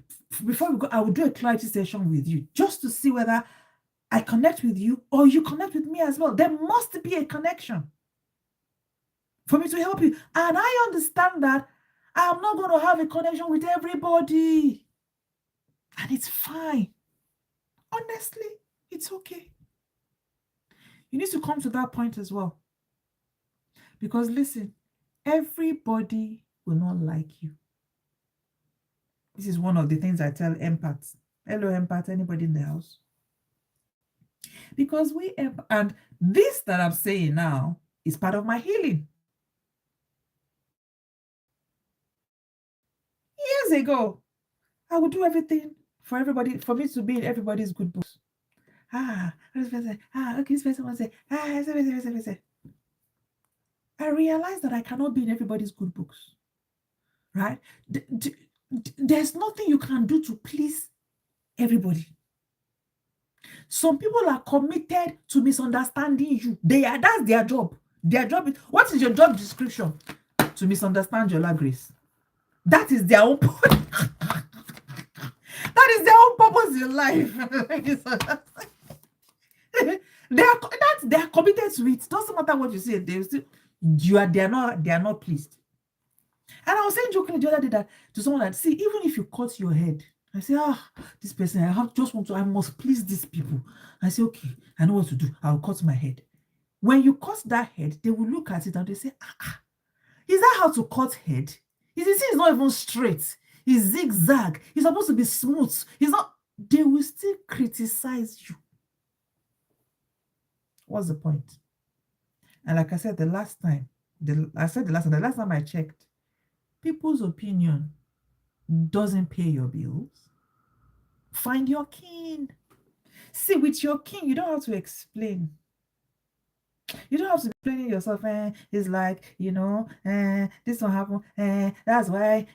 [SPEAKER 1] before we go, I will do a clarity session with you just to see whether I connect with you or you connect with me as well. There must be a connection for me to help you. And I understand that I'm not going to have a connection with everybody. And it's fine. Honestly, it's okay. You need to come to that point as well. Because listen, everybody will not like you. This is one of the things I tell empaths. Hello, empath, anybody in the house? Because and this that I'm saying now is part of my healing. Years ago, I would do everything for everybody, for me to be in everybody's good books. Okay, this person wants to say, I realized that I cannot be in everybody's good books, right? There's nothing you can do to please everybody. Some people are committed to misunderstanding you. That's their job. Their job is, what is your job description? To misunderstand Jola-Grace. That is their own that is their own purpose in life. They are committed to it. Doesn't matter what you say, they are not pleased. And I was saying jokingly the other day that to someone that, see, even if you cut your head, I say, this person, I must please these people. I say, okay, I know what to do. I'll cut my head. When you cut that head, they will look at it and they say, is that how to cut head? It's not even straight. It's zigzag. It's supposed to be smooth. It's not. They will still criticize you. What's the point? And like I said, the last time I checked, people's opinion doesn't pay your bills. Find your kin. See, with your kin, you don't have to explain. You don't have to explain yourself. It's like, this will happen. That's why.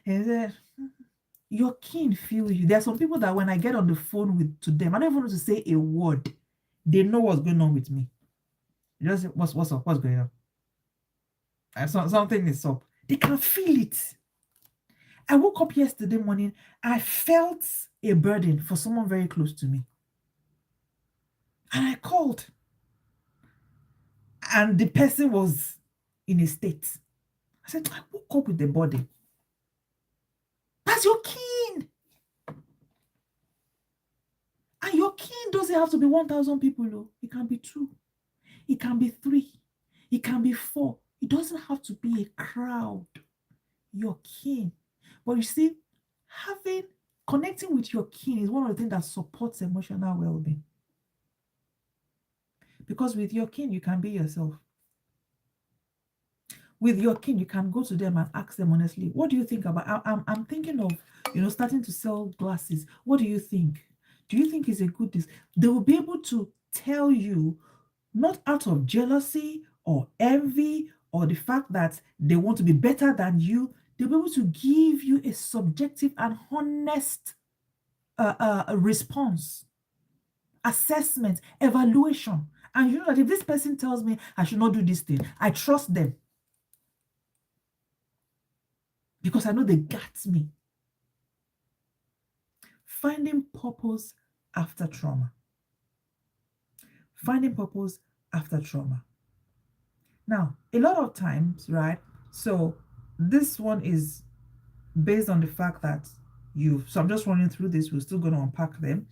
[SPEAKER 1] Your kin feel you. There are some people that when I get on the phone to them, I don't even want to say a word. They know what's going on with me. Just what's up? What's going on? And something is up. They can feel it. I woke up yesterday morning. I felt a burden for someone very close to me. And I called. And the person was in a state. I said, I woke up with the body. That's your kin. And your kin doesn't have to be 1,000 people. No. It can be 2. It can be 3. It can be 4. It doesn't have to be a crowd. Your kin. But you see, connecting with your kin is one of the things that supports emotional well-being. Because with your kin, you can be yourself. With your kin, you can go to them and ask them honestly, what do you think about? I'm thinking of, starting to sell glasses. What do you think? Do you think it's a good this? They will be able to tell you, not out of jealousy or envy or the fact that they want to be better than you. They'll be able to give you a subjective and honest response, assessment, evaluation. And you know that if this person tells me I should not do this thing, I trust them. Because I know they got me. Finding purpose after trauma. Finding purpose after trauma. Now, a lot of times, right? So this one is based on the fact that so I'm just running through this. We're still going to unpack them,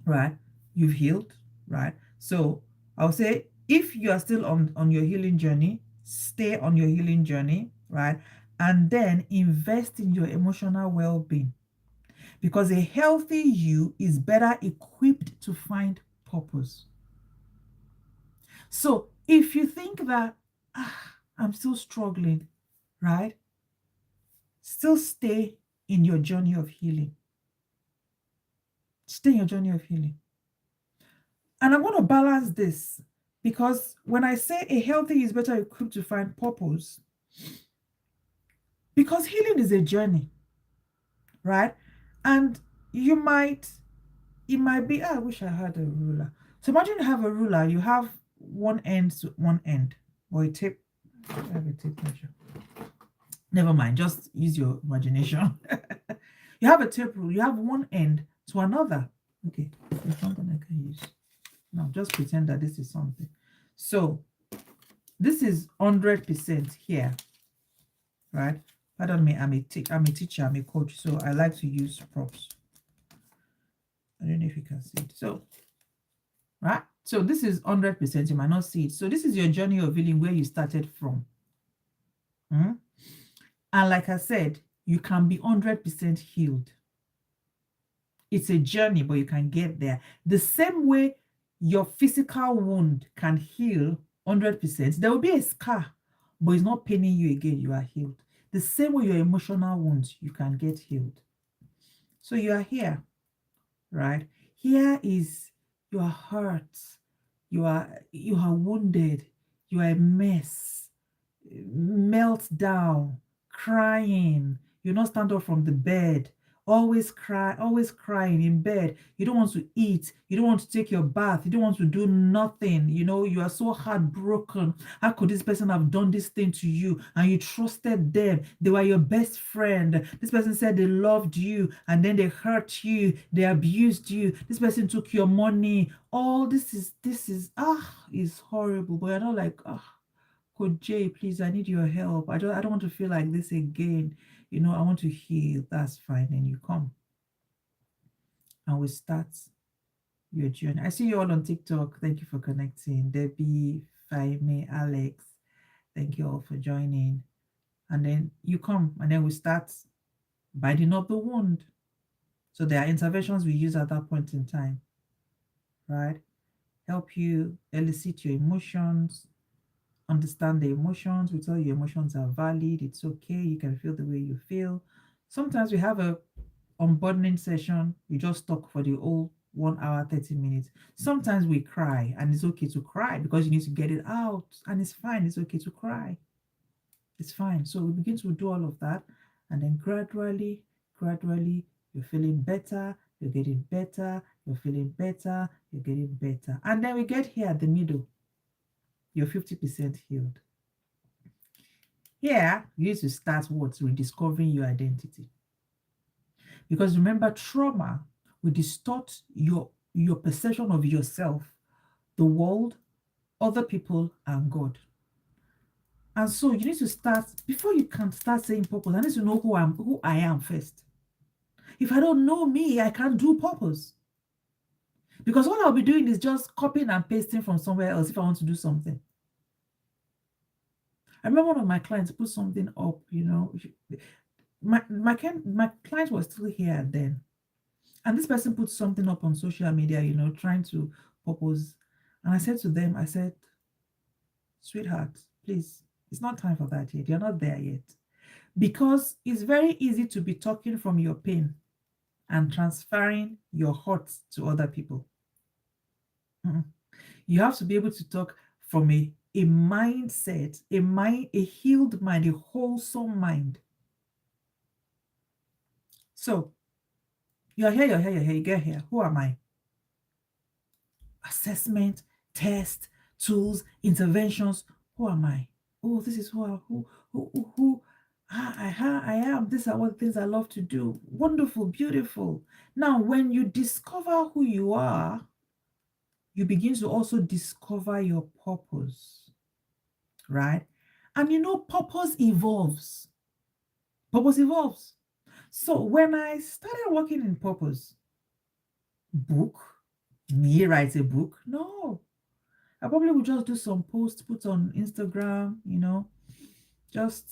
[SPEAKER 1] right? You've healed, right? So I'll say, if you are still on your healing journey, stay on your healing journey, right? And then invest in your emotional well-being. Because a healthy you is better equipped to find purpose. So if you think that, I'm still struggling, right? Still stay in your journey of healing. Stay in your journey of healing. And I'm going to balance this, because when I say a healthy is better equipped to find purpose, Because healing is a journey, right? And you might, it might be, I wish I had a ruler. So imagine you have a ruler, you have one end to one end, or a tape. I have a tape measure. Never mind, just use your imagination. You have a tape rule, you have one end to another. Okay, there's something I can use. Now just pretend that this is something. So this is 100% here, right? Pardon me, I'm a teacher, I'm a coach, so I like to use props. I don't know if you can see it. So, right? So this is 100%, you might not see it. So this is your journey of healing, where you started from. Hmm? And like I said, you can be 100% healed. It's a journey, but you can get there. The same way your physical wound can heal 100%, there will be a scar, but it's not paining you again. You are healed. The same way your emotional wounds, you can get healed. So you are here, right? Here is you are hurt, you are wounded, you are a mess, meltdown, crying. You not stand up from the bed, always crying in bed. You don't want to eat, you don't want to take your bath, you don't want to do nothing. You are so heartbroken. How could this person have done this thing to you? And you trusted them, they were your best friend. This person said they loved you, and then they hurt you, they abused you. This person took your money. All is horrible. But you're not like, Coach Jay, please, I need your help. I don't want to feel like this again. I want to heal. That's fine. And you come and we start your journey. I see you all on TikTok. Thank you for connecting. Debbie, Faime, Alex. Thank you all for joining. And then you come and then we start binding up the wound. So there are interventions we use at that point in time, right? Help you elicit your emotions, understand the emotions. We tell you emotions are valid. It's okay. You can feel the way you feel. Sometimes we have a unburdening session. We just talk for the whole 1 hour, 30 minutes. Sometimes we cry, and it's okay to cry because you need to get it out, and it's fine. It's okay to cry. It's fine. So we begin to do all of that, and then gradually, you're feeling better. You're getting better. You're feeling better. You're getting better. And then we get here at the middle. You're 50% healed. Here, you need to start what? Rediscovering your identity. Because remember, trauma will distort your perception of yourself, the world, other people, and God. And so you need to start, before you can start saying purpose, I need to know who I am first. If I don't know me, I can't do purpose. Because all I'll be doing is just copying and pasting from somewhere else if I want to do something. I remember one of my clients put something up, my client was still here then. And this person put something up on social media, trying to propose. And I said to them, I said, sweetheart, please, it's not time for that yet. You're not there yet. Because it's very easy to be talking from your pain and transferring your hurt to other people. You have to be able to talk from a mindset, a healed mind, a wholesome mind. So you're here, you get here. Who am I? Assessment, test, tools, interventions. Who am I? Oh, this is who I am. These are what things I love to do. Wonderful, beautiful. Now, when you discover who you are, you begin to also discover your purpose, right? And purpose evolves. Purpose evolves. So when I started working in purpose, book, me write a book? No. I probably would just do some posts, put on Instagram, just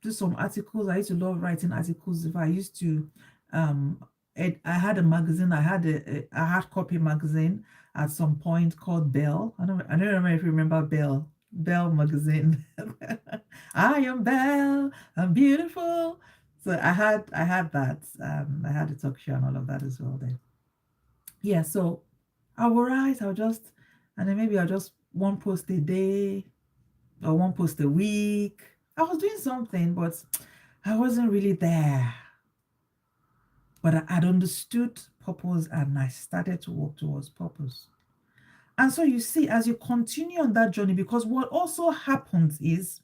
[SPEAKER 1] do some articles. I used to love writing articles. If I used to, I had a magazine. I had a hard copy magazine at some point called Belle. I don't remember if you remember Belle. Belle magazine. I am Belle. I'm beautiful. So I had that. I had a talk show and all of that as well then. Yeah, so I will write, and then maybe I'll just one post a day or one post a week. I was doing something, but I wasn't really there, but I had understood purpose and I started to work towards purpose. And so you see, as you continue on that journey, because what also happens is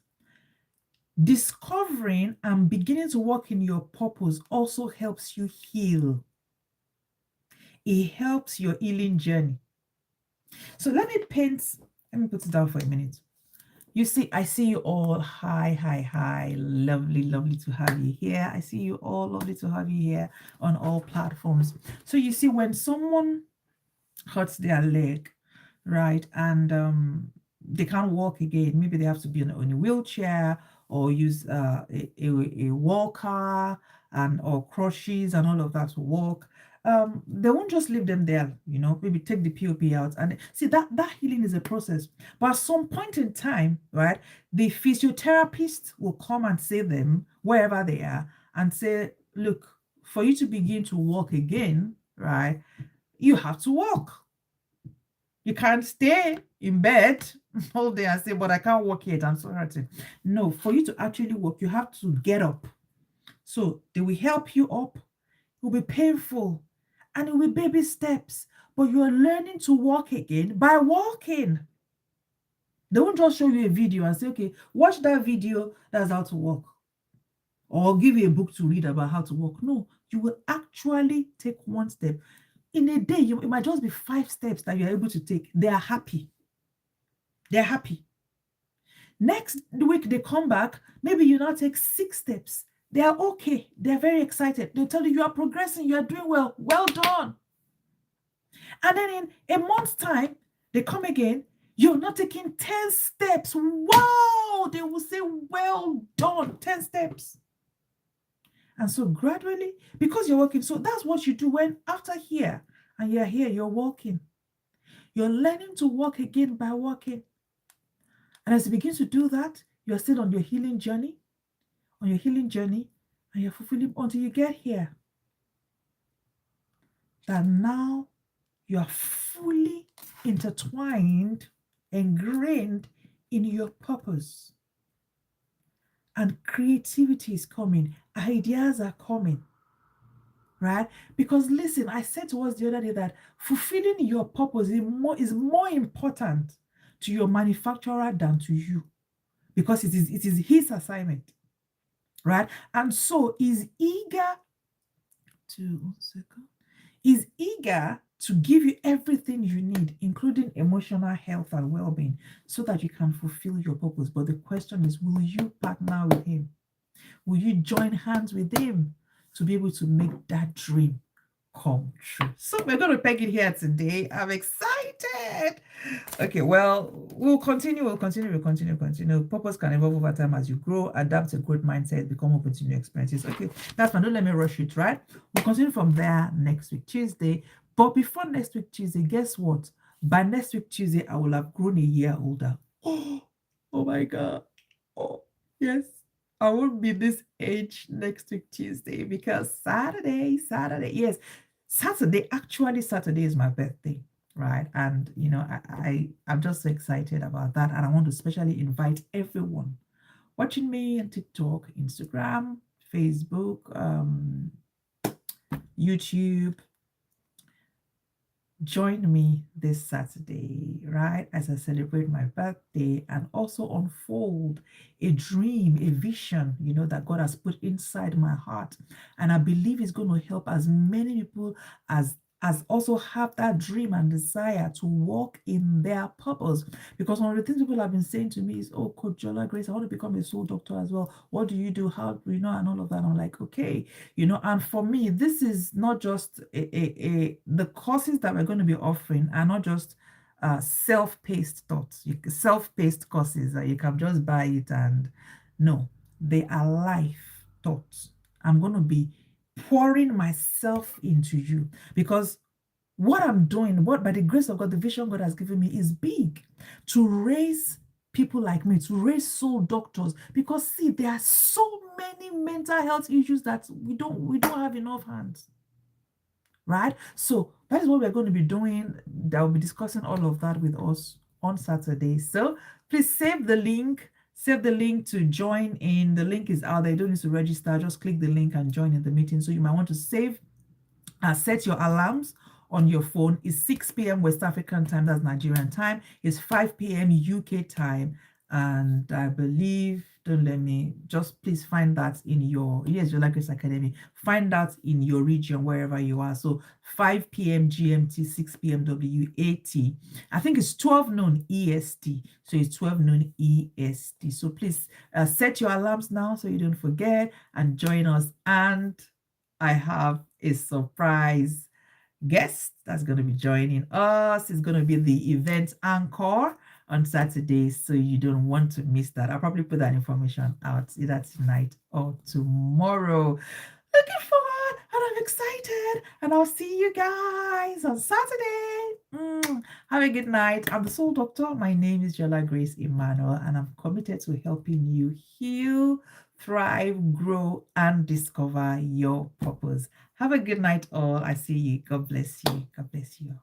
[SPEAKER 1] discovering and beginning to work in your purpose also helps you heal. It helps your healing journey. So let me put it down for a minute. You see, I see you all. Hi, hi, hi. Lovely, lovely to have you here. I see you all. Lovely to have you here on all platforms. So you see, when someone hurts their leg, right, and they can't walk again, maybe they have to be on a wheelchair or use a walker and or crutches and all of that to walk. They won't just leave them there, maybe take the POP out and see that healing is a process. But at some point in time, right, the physiotherapist will come and see them wherever they are and say, look, for you to begin to walk again, right, you have to walk. You can't stay in bed all day and say, but I can't walk yet, I'm so hurting. No, for you to actually walk, you have to get up. So they will help you up. It will be painful and it will be baby steps, but you're learning to walk again by walking. They won't just show you a video and say, okay, watch that video, that's how to walk. Or give you a book to read about how to walk. No, you will actually take one step. In a day, it might just be 5 steps that you're able to take. They are happy. They're happy. Next week, they come back. Maybe you now take 6 steps. They are okay. They're very excited. They'll tell you are progressing. You are doing well. Well done. And then in a month's time, they come again. You're not taking 10 steps. Wow. They will say, well done. 10 steps. And so gradually, because you're walking, so that's what you do when after here, and you're here, you're walking. You're learning to walk again by walking. And as you begin to do that, you're still on your healing journey, and you're fulfilling until you get here. That now you are fully intertwined, ingrained in your purpose. And creativity is coming, ideas are coming, right? Because listen, I said to us the other day that fulfilling your purpose is more important to your manufacturer than to you, because it is his assignment, right? And so he's eager to give you everything you need, including emotional health and well-being, so that you can fulfill your purpose. But the question is, will you partner with him? Will you join hands with him to be able to make that dream come true? So we're going to peg it here today. I'm excited. Okay, well, we'll continue. Purpose can evolve over time as you grow, adapt a growth mindset, become open to new experiences. Okay, that's fine. Don't let me rush it, right? We'll continue from there next week, Tuesday. But before next week, Tuesday, guess what? By next week, Tuesday, I will have grown a year older. Oh my God. Oh, yes. I won't be this age next week, Tuesday, because Saturday, yes, Saturday is my birthday, right? And, I'm just so excited about that. And I want to especially invite everyone watching me on TikTok, Instagram, Facebook, YouTube. Join me this Saturday, right, as I celebrate my birthday and also unfold a dream, a vision, that God has put inside my heart. And I believe it's going to help as many people as also have that dream and desire to walk in their purpose. Because one of the things people have been saying to me is, oh, Coach Jola-Grace, I want to become a soul doctor as well. What do you do? How do you know? And all of that. I'm like, okay, and for me, this is not just the courses that we're going to be offering are not just self-paced self-paced courses that you can just buy it and no, they are life thoughts. I'm going to be pouring myself into you because what I'm doing, what by the grace of God, the vision God has given me is big, to raise people like me, to raise soul doctors, because see, there are so many mental health issues that we don't have enough hands, right? So that is what we're going to be doing. I'll be discussing all of that with us on Saturday. So please save the link, Save the link to join in. The link is out there. You don't need to register. Just click the link and join in the meeting. So you might want to save set your alarms on your phone. It's 6 p.m. West African time, that's Nigerian time. It's 5 p.m. UK time. And I believe, don't let me, just please find that in your, yes, Jola-Grace Academy. Find that in your region, wherever you are. So 5 p.m. GMT, 6 p.m. WAT. I think it's 12 noon EST. So it's 12 noon EST. So please set your alarms now so you don't forget and join us. And I have a surprise guest that's going to be joining us. It's going to be the event anchor on Saturday, so you don't want to miss that. I'll probably put that information out either tonight or tomorrow. Looking forward, and I'm excited, and I'll see you guys on Saturday. Have a good night. I'm the Soul Doctor. My name is Jola-Grace Emmanuel, and I'm committed to helping you heal, thrive, grow, and discover your purpose. Have a good night, all. I see you. God bless you. God bless you.